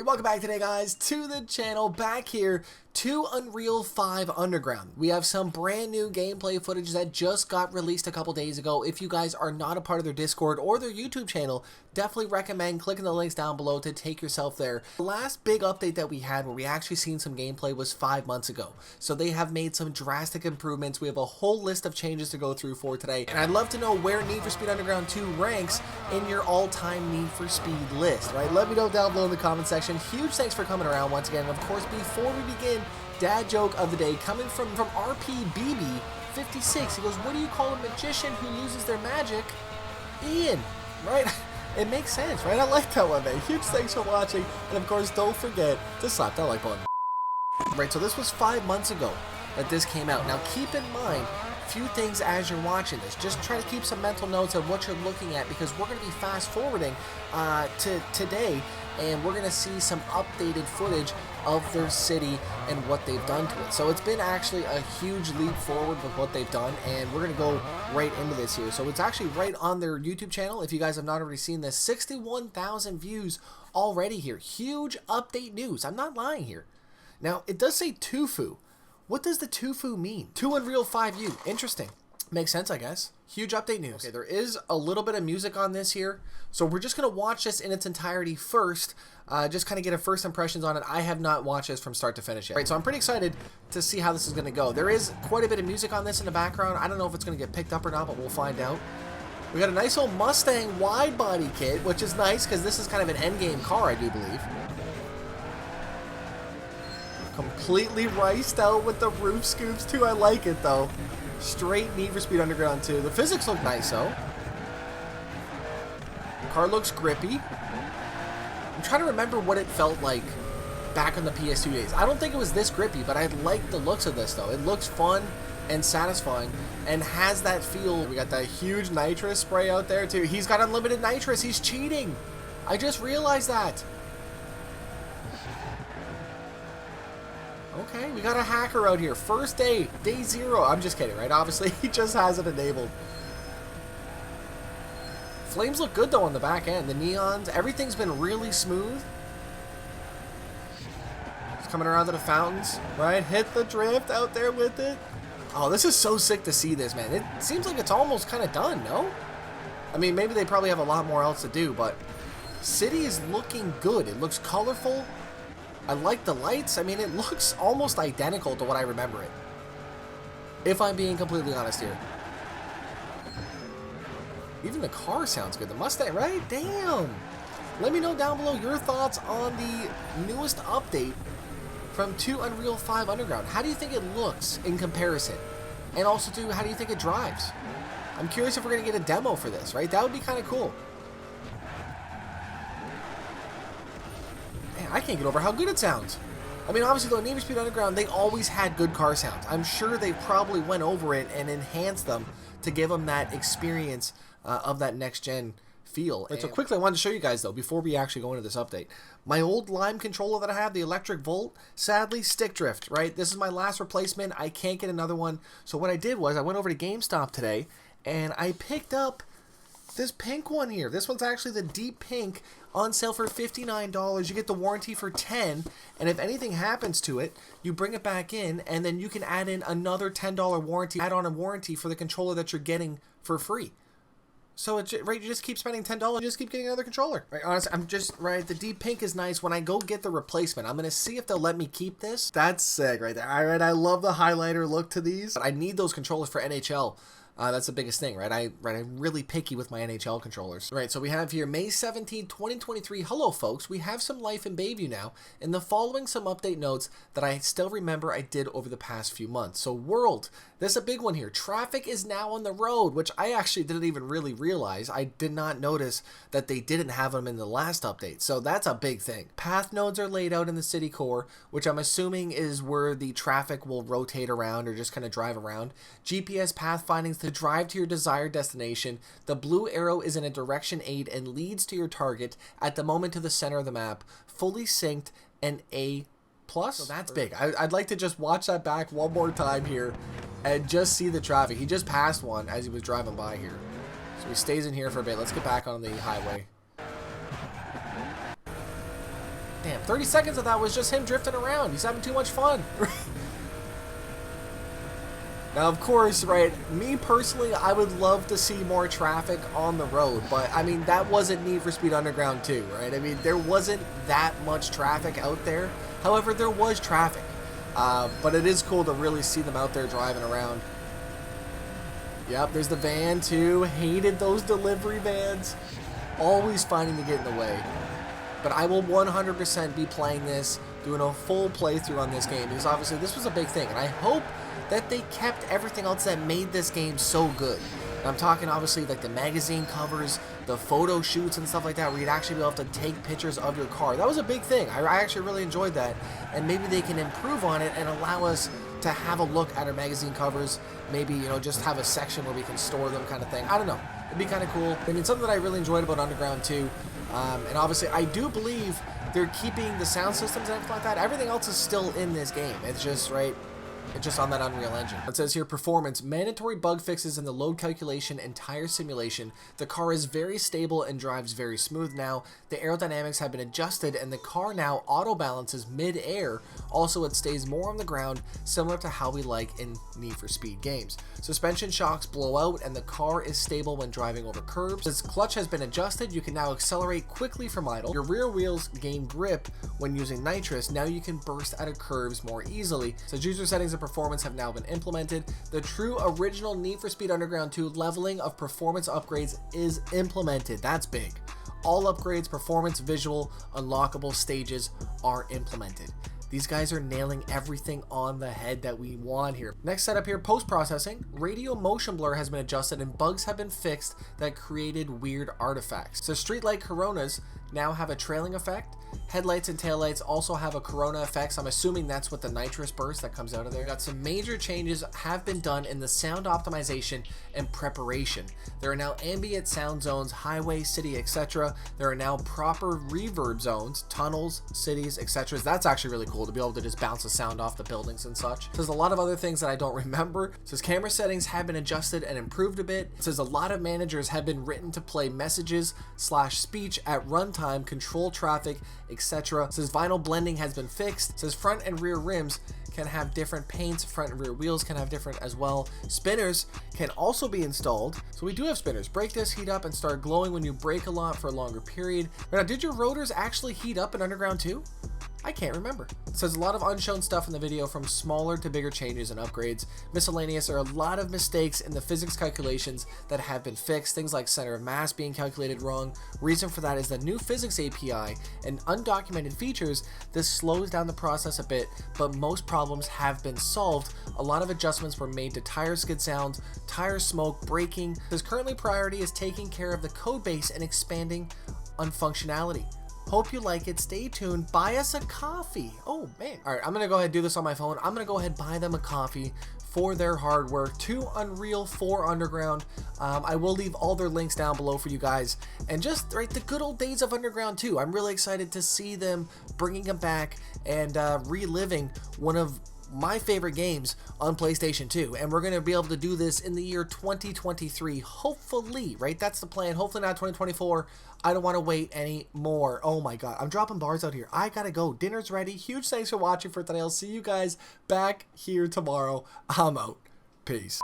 welcome back today, guys, to the channel. Back here to Unreal 5 Underground. We have some brand new gameplay footage that just got released a couple days ago. If you guys are not a part of their Discord or their YouTube channel, definitely recommend clicking the links down below to take yourself there. The last big update that we had where we actually seen some gameplay was 5 months ago. So they have made some drastic improvements. We have a whole list of changes to go through for today. And I'd love to know where Need for Speed Underground 2 ranks in your all-time Need for Speed list, right? Let me know down below in the comment section. Huge thanks for coming around once again. And of course, before we begin, dad joke of the day coming from RPBB56. He goes, what do you call a magician who loses their magic? Ian, right? It makes sense, right? I like that one, man. Huge thanks for watching. And of course, don't forget to slap that like button. Right, so this was 5 months ago that this came out. Now keep in mind a few things as you're watching this. Just try to keep some mental notes of what you're looking at, because we're going to be fast forwarding to today, and we're going to see some updated footage of their city and what they've done to it. So it's been actually a huge leap forward with what they've done, and we're going to go right into this here. So it's actually right on their YouTube channel. If you guys have not already seen this, 61,000 views already here. Huge update news. I'm not lying here. Now, it does say Tufu. What does the Tufu mean? To Unreal 5U. Interesting. Makes sense, I guess. Huge update news. Okay, there is a little bit of music on this here, so we're just going to watch this in its entirety first, just kind of get a first impressions on it. I have not watched this from start to finish yet. Right, so I'm pretty excited to see how this is going to go. There is quite a bit of music on this in the background. I don't know if it's going to get picked up or not, but we'll find out. We got a nice old Mustang wide body kit, which is nice because this is kind of an endgame car, I do believe. Completely riced out with the roof scoops too. I like it though. Straight Need for Speed Underground 2. The physics look nice though. The car looks grippy. I'm trying to remember what it felt like back in the PS2 days. I don't think it was this grippy, but I like the looks of this though. It looks fun and satisfying and has that feel. We got that huge nitrous spray out there too. He's got unlimited nitrous. He's cheating. I just realized that. Okay, we got a hacker out here. First day, day 0. I'm just kidding, right? Obviously, he just has it enabled. Flames look good, though, on the back end. The neons, everything's been really smooth. It's coming around to the fountains, right? Hit the drift out there with it. Oh, this is so sick to see this, man. It seems like it's almost kind of done, no? I mean, maybe they probably have a lot more else to do, but city is looking good. It looks colorful. I like the lights. I mean, it looks almost identical to what I remember it, if I'm being completely honest here. Even the car sounds good. The Mustang, right? Damn. Let me know down below your thoughts on the newest update from To Unreal 5 Underground. How do you think it looks in comparison? And also, too, how do you think it drives? I'm curious if we're going to get a demo for this, right? That would be kind of cool. I can't get over how good it sounds. I mean, obviously, though, Need for Speed Underground, they always had good car sounds. I'm sure they probably went over it and enhanced them to give them that experience of that next-gen feel. Right, so quickly, I wanted to show you guys, though, before we actually go into this update. My old Lime controller that I have, the Electric Volt, sadly, stick drift, right? This is my last replacement. I can't get another one. So what I did was I went over to GameStop today, and I picked up this pink one here. This one's actually the deep pink, on sale for $59. You get the warranty for $10, and if anything happens to it, you bring it back in, and then you can add in another $10 warranty, add on a warranty for the controller that you're getting for free. So it's right, you just keep spending $10, you just keep getting another controller. Right, honestly, I'm just right. The deep pink is nice. When I go get the replacement, I'm gonna see if they'll let me keep this. That's sick right there. All right, I love the highlighter look to these. But I need those controllers for NHL. That's the biggest thing, right? I'm really picky with my NHL controllers. Right, so we have here May 17, 2023. Hello, folks. We have some life in Bayview now. In the following, some update notes that I still remember I did over the past few months. So, world, there's a big one here. Traffic is now on the road, which I actually didn't even really realize. I did not notice that they didn't have them in the last update. So, that's a big thing. Path nodes are laid out in the city core, which I'm assuming is where the traffic will rotate around or just kind of drive around. GPS path findings to drive to your desired destination. The blue arrow is in a direction aid and leads to your target at the moment to the center of the map. Fully synced and A+. So that's big. I'd like to just watch that back one more time here and just see the traffic. He just passed one as he was driving by here. So he stays in here for a bit. Let's get back on the highway. Damn, 30 seconds of that was just him drifting around. He's having too much fun. Now, of course, right, me personally, I would love to see more traffic on the road, but, I mean, that wasn't Need for Speed Underground 2, right? I mean, there wasn't that much traffic out there. However, there was traffic, but it is cool to really see them out there driving around. Yep, there's the van, too. Hated those delivery vans. Always finding to get in the way. But I will 100% be playing this, doing a full playthrough on this game, because obviously this was a big thing, and I hope that they kept everything else that made this game so good. And I'm talking obviously like the magazine covers, the photo shoots and stuff like that, where you'd actually be able to take pictures of your car. That was a big thing. I actually really enjoyed that, and maybe they can improve on it and allow us to have a look at our magazine covers. Maybe, you know, just have a section where we can store them, kind of thing. I don't know. It'd be kind of cool. I mean, something that I really enjoyed about Underground 2, and obviously I do believe they're keeping the sound systems and everything like that. Everything else is still in this game. It's just, right, it's just on that Unreal Engine. It says here, performance, mandatory bug fixes in the load calculation and tire simulation. The car is very stable and drives very smooth now. The aerodynamics have been adjusted and the car now auto balances mid-air. Also, it stays more on the ground, similar to how we like in Need for Speed games. Suspension shocks blow out and the car is stable when driving over curbs. As clutch has been adjusted, you can now accelerate quickly from idle. Your rear wheels gain grip when using nitrous. Now you can burst out of curves more easily. So user settings and performance have now been implemented. The true original Need for Speed Underground 2 leveling of performance upgrades is implemented. That's big. All upgrades, performance, visual, unlockable stages are implemented. These guys are nailing everything on the head that we want here. Next setup here, post-processing. Radio motion blur has been adjusted and bugs have been fixed that created weird artifacts. So streetlight coronas now have a trailing effect. Headlights and taillights also have a corona effect, so I'm assuming that's what the nitrous burst that comes out of there. Got some major changes have been done in the sound optimization and preparation. There are now ambient sound zones, highway, city, etc. There are now proper reverb zones, tunnels, cities, etc. That's actually really cool to be able to just bounce the sound off the buildings and such. There's a lot of other things that I don't remember. It says camera settings have been adjusted and improved a bit. It says a lot of managers have been written to play messages / speech at runtime, control traffic, etc. It says vinyl blending has been fixed. It says front and rear rims can have different paints. Front and rear wheels can have different as well. Spinners can also be installed. So we do have spinners. Brake discs heat up and start glowing when you brake a lot for a longer period. Now, did your rotors actually heat up in Underground 2? I can't remember. It says a lot of unshown stuff in the video, from smaller to bigger changes and upgrades. Miscellaneous are a lot of mistakes in the physics calculations that have been fixed. Things like center of mass being calculated wrong. Reason for that is the new physics API and undocumented features. This slows down the process a bit, but most problems have been solved. A lot of adjustments were made to tire skid sounds, tire smoke, braking. This currently priority is taking care of the code base and expanding on functionality. Hope you like it. Stay tuned. Buy us a coffee. Oh, man. All right, I'm going to go ahead and do this on my phone. I'm going to go ahead and buy them a coffee for their hard work. 2 Unreal, 4 Underground. I will leave all their links down below for you guys. And just, right, the good old days of Underground 2. I'm really excited to see them bringing them back and reliving one of my favorite games on PlayStation 2, and we're going to be able to do this in the year 2023, hopefully, right? That's the plan. Hopefully not 2024. I don't want to wait anymore. Oh my god, I'm dropping bars out here. I gotta go. Dinner's ready. Huge thanks for watching for today. I'll see you guys back here tomorrow. I'm out. Peace.